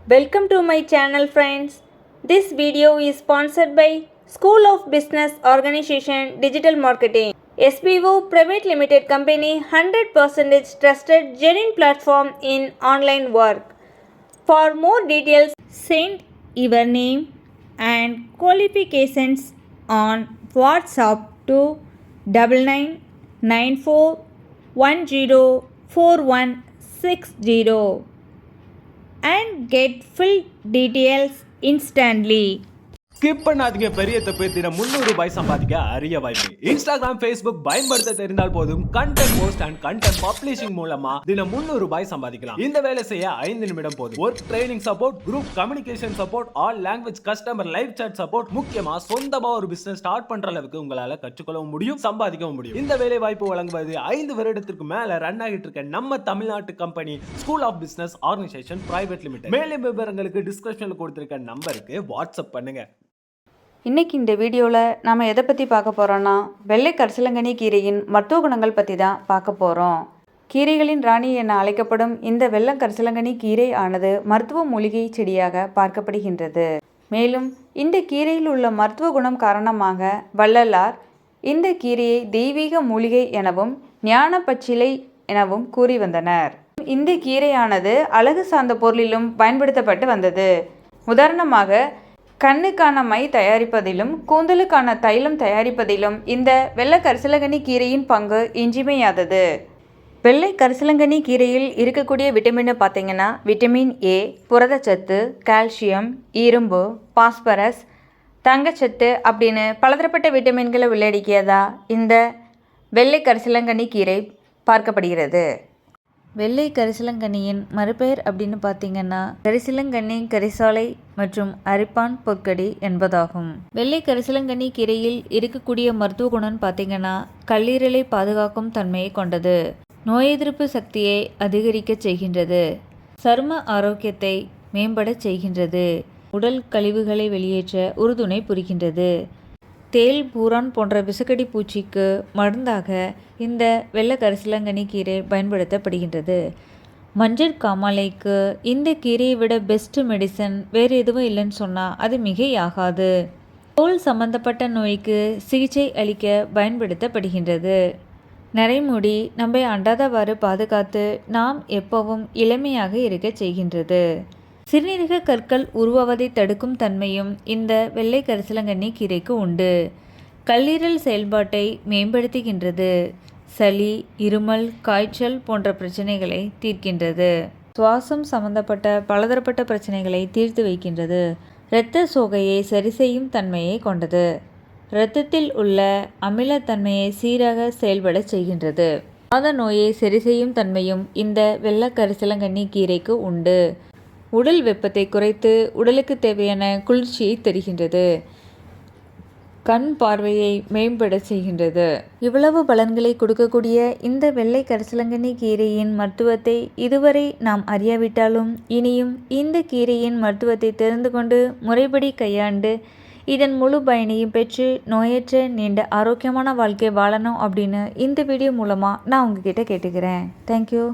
Welcome to my channel friends. This video is sponsored by School of Business Organization Digital Marketing. SBO Private Limited Company 100% trusted genuine platform in online work. For more details, send your name and qualifications on WhatsApp to 9994104160 and get full details instantly. Skip பண்ணாதீங்க. பெரிய தப்பு. தினம் 300 ரூபாய் சம்பாதிக்க அரிய வாய்ப்பு. Instagram, Facebook பயன்படுத்த தெரிந்தால் போதும் content post and content publishing மூலமா தினம் 300 ரூபாய் சம்பாதிக்கலாம். இந்த வேலை செய்ய 5 நிமிடம் போதும். Work training support, group communication support, all language customer live chat support, முக்கியமா சொந்தமா ஒரு பிசினஸ் ஸ்டார்ட் பண்ற அளவுக்கு உங்களால கற்றுக்கொள்ளவும் முடியும், சம்பாதிக்கவும் முடியும். இந்த வேலை வாய்ப்பு வழங்குவது 5 வருடத்திற்கு மேல ரன் ஆகிட்டு இருக்க நம்ம தமிழ்நாட்டு company school of business organisation private limited. மேலும் விவரங்களுக்கு டிஸ்கிரிப்ஷன்ல கொடுத்திருக்க நம்பருக்கு வாட்ஸ்அப் பண்ணுங்க. இன்றைக்கி இந்த வீடியோவில் நாம் எதை பற்றி பார்க்க போகிறோன்னா வெள்ளை கரிசலாங்கண்ணி கீரையின் மருத்துவ குணங்கள் பற்றி தான் பார்க்க போகிறோம். கீரைகளின் ராணி என அழைக்கப்படும் இந்த வெள்ளை கரிசலாங்கண்ணி கீரை ஆனது மருத்துவ மூலிகை செடியாக பார்க்கப்படுகின்றது. மேலும் இந்த கீரையில் உள்ள மருத்துவ குணம் காரணமாக வள்ளலார் இந்த கீரையை தெய்வீக மூலிகை எனவும் ஞான பச்சிலை எனவும் கூறி வந்தனர். இந்த கீரையானது அழகு சார்ந்த பொருளிலும் பயன்படுத்தப்பட்டு வந்தது. உதாரணமாக கண்ணுக்கான மை தயாரிப்பதிலும் கூந்தலுக்கான தைலம் தயாரிப்பதிலும் இந்த வெள்ளை கரிசலாங்கண்ணி கீரையின் பங்கு இன்றியமையாதது. வெள்ளை கரிசலாங்கண்ணி கீரையில் இருக்கக்கூடிய விட்டமின் பார்த்திங்கன்னா விட்டமின் ஏ, புரதச்சத்து, கால்சியம், இரும்பு, பாஸ்பரஸ், தங்கச்சத்து அப்படின்னு பலதரப்பட்ட விட்டமின்களை உள்ளடக்கியதா இந்த வெள்ளை கரிசலாங்கண்ணி கீரை பார்க்கப்படுகிறது. வெள்ளை கரிசலாங்கண்ணியின் மறுபெயர் அப்படின்னு பார்த்தீங்கன்னா கரிசலாங்கண்ணி, கரிசாலை மற்றும் அரிப்பான் பொற்கடி என்பதாகும். வெள்ளை கரிசலாங்கண்ணி கீரையில் இருக்கக்கூடிய மருத்துவ குணம் பார்த்தீங்கன்னா கல்லீரலை பாதுகாக்கும் தன்மையை கொண்டது, நோய் எதிர்ப்பு சக்தியை அதிகரிக்க செய்கின்றது, சரும ஆரோக்கியத்தை மேம்பட செய்கின்றது, உடல் கழிவுகளை வெளியேற்ற உறுதுணை புரிகின்றது. தேல், பூரான் போன்ற விசக்கடி பூச்சிக்கு மருந்தாக இந்த வெள்ளை கரிசலாங்கண்ணி கீரை பயன்படுத்தப்படுகின்றது. மஞ்சள் காமாலைக்கு இந்த கீரையை விட பெஸ்ட் மெடிசன் வேறு எதுவும் இல்லைன்னு சொன்னால் அது மிகையாகாது. தோல் சம்பந்தப்பட்ட நோய்க்கு சிகிச்சை அளிக்க பயன்படுத்தப்படுகின்றது. நரைமுடி நம்மை அண்டாதவாறு பாதுகாத்து நாம் எப்பவும் இளமையாக இருக்க செய்கின்றது. சிறுநீரக கற்கள் உருவாவதை தடுக்கும் தன்மையும் இந்த வெள்ளை கரிசலாங்கண்ணி கீரைக்கு உண்டு. கல்லீரல் செயல்பாட்டை மேம்படுத்துகின்றது. சளி, இருமல், காய்ச்சல் போன்ற பிரச்சனைகளை தீர்க்கின்றது. சுவாசம் சம்பந்தப்பட்ட பலதரப்பட்ட பிரச்சனைகளை தீர்த்து வைக்கின்றது. இரத்த சோகையை சரி செய்யும் தன்மையை கொண்டது. இரத்தத்தில் உள்ள அமிலத்தன்மையை சீராக செயல்பட செய்கின்றது. வாத நோயை சரி செய்யும் தன்மையும் இந்த வெள்ளை கரிசலாங்கண்ணி கீரைக்கு உண்டு. உடல் வெப்பத்தை குறைத்து உடலுக்கு தேவையான குளிர்ச்சியை தருகின்றது. கண் பார்வையை மேம்பட செய்கின்றது. இவ்வளவு பலன்களை கொடுக்கக்கூடிய இந்த வெள்ளை கரிசலாங்கண்ணி கீரையின் மருத்துவத்தை இதுவரை நாம் அறியாவிட்டாலும் இனியும் இந்த கீரையின் மருத்துவத்தை தெரிந்து கொண்டு முறைப்படி கையாண்டு இதன் முழு பயனையும் பெற்று நோயற்ற நீண்ட ஆரோக்கியமான வாழ்க்கை வாழணும் அப்படின்னு இந்த வீடியோ மூலமாக நான் உங்ககிட்ட கேட்டுக்கிறேன். தேங்க்யூ.